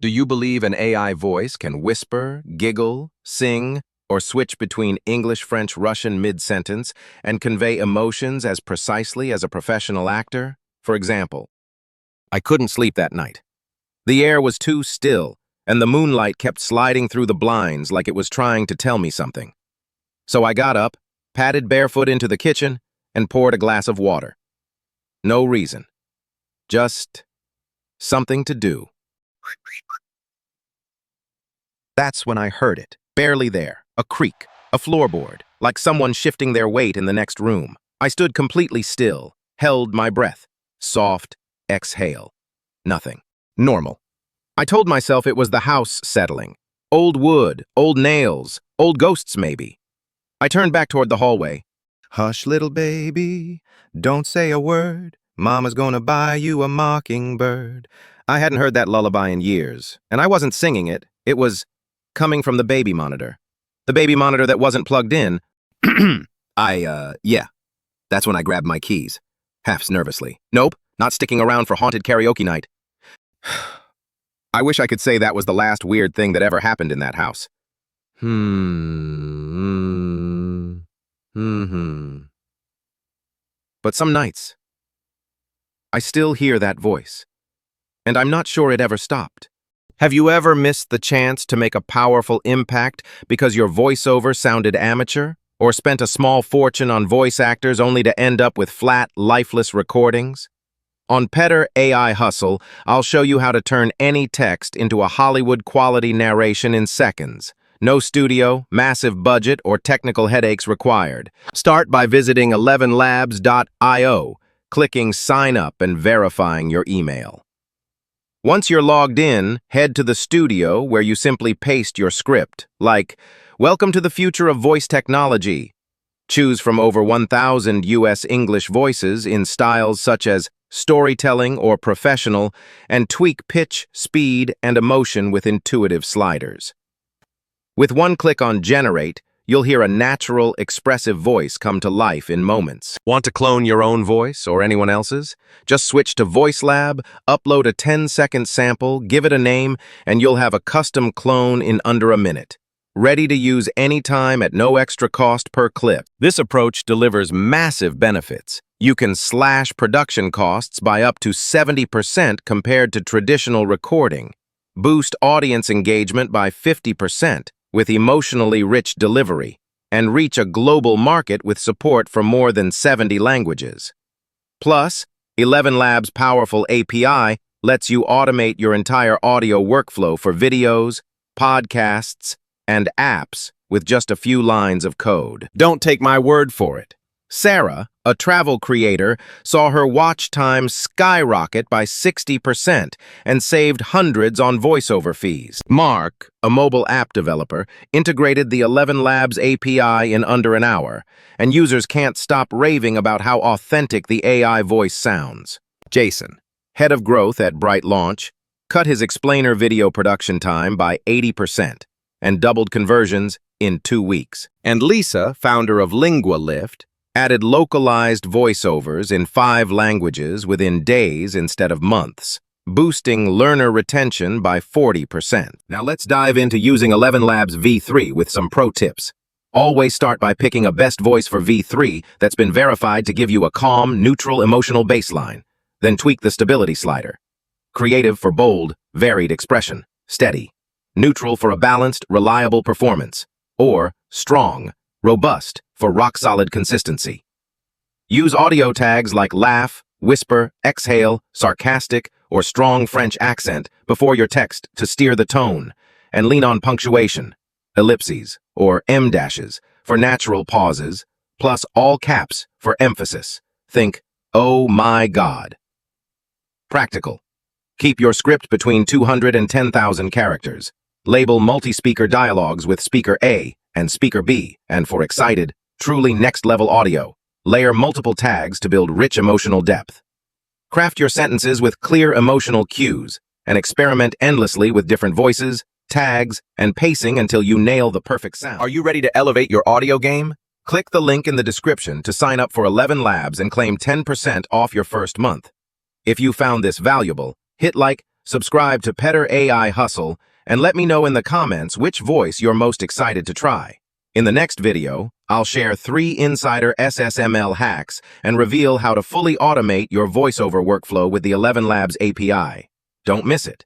Do you believe an AI voice can whisper, giggle, sing, or switch between English, French, Russian mid-sentence and convey emotions as precisely as a professional actor? For example, I couldn't sleep that night. The air was too still, and the moonlight kept sliding through the blinds like it was trying to tell me something. So I got up, padded barefoot into the kitchen, and poured a glass of water. No reason. Just something to do. That's when I heard it, barely there, a creak, a floorboard, like someone shifting their weight in the next room. I stood completely still, held my breath. Soft exhale. Nothing. Normal. I told myself it was the house settling. Old wood, old nails, old ghosts maybe. I turned back toward the hallway. Hush, little baby, don't say a word. Mama's gonna buy you a mockingbird. I hadn't heard that lullaby in years, and I wasn't singing it. It was coming from the baby monitor. The baby monitor that wasn't plugged in. Yeah. That's when I grabbed my keys, half nervously. Nope, not sticking around for haunted karaoke night. I wish I could say that was the last weird thing that ever happened in that house. But some nights, I still hear that voice, and I'm not sure it ever stopped. Have you ever missed the chance to make a powerful impact because your voiceover sounded amateur, or spent a small fortune on voice actors only to end up with flat, lifeless recordings? On Petter AI Hustle, I'll show you how to turn any text into a Hollywood-quality narration in seconds. No studio, massive budget, or technical headaches required. Start by visiting 11labs.io, clicking Sign Up and verifying your email. Once you're logged in, head to the studio where you simply paste your script, like, "Welcome to the future of voice technology." Choose from over 1,000 US English voices in styles such as storytelling or professional, and tweak pitch, speed, and emotion with intuitive sliders. With one click on Generate, you'll hear a natural, expressive voice come to life in moments. Want to clone your own voice or anyone else's? Just switch to VoiceLab, upload a 10-second sample, give it a name, and you'll have a custom clone in under a minute. Ready to use anytime at no extra cost per clip. This approach delivers massive benefits. You can slash production costs by up to 70% compared to traditional recording, boost audience engagement by 50% with emotionally rich delivery, and reach a global market with support for more than 70 languages. Plus, ElevenLabs' powerful API lets you automate your entire audio workflow for videos, podcasts, and apps with just a few lines of code. Don't take my word for it. Sarah, a travel creator, saw her watch time skyrocket by 60% and saved hundreds on voiceover fees. Mark, a mobile app developer, integrated the ElevenLabs API in under an hour, and users can't stop raving about how authentic the AI voice sounds. Jason, head of growth at Bright Launch, cut his explainer video production time by 80% and doubled conversions in 2 weeks. And Lisa, founder of LinguaLift, added localized voiceovers in 5 languages within days instead of months, boosting learner retention by 40%. Now let's dive into using ElevenLabs V3 with some pro tips. Always start by picking a best voice for V3 that's been verified to give you a calm, neutral, emotional baseline. Then tweak the stability slider. Creative for bold, varied expression. Steady. Neutral for a balanced, reliable performance. Or strong, robust for rock-solid consistency. Use audio tags like laugh, whisper, exhale, sarcastic, or strong French accent before your text to steer the tone, and lean on punctuation, ellipses, or M-dashes for natural pauses, plus all caps for emphasis. Think, "Oh my God." Practical. Keep your script between 200 and 10,000 characters. Label multi-speaker dialogues with speaker A and speaker B, and for excited, truly next-level audio, layer multiple tags to build rich emotional depth. Craft your sentences with clear emotional cues, and experiment endlessly with different voices, tags, and pacing until you nail the perfect sound. Are you ready to elevate your audio game? Click the link in the description to sign up for ElevenLabs and claim 10% off your first month. If you found this valuable, hit like, subscribe to Petter AI Hustle, and let me know in the comments which voice you're most excited to try. In the next video, I'll share 3 insider SSML hacks and reveal how to fully automate your voiceover workflow with the ElevenLabs API. Don't miss it.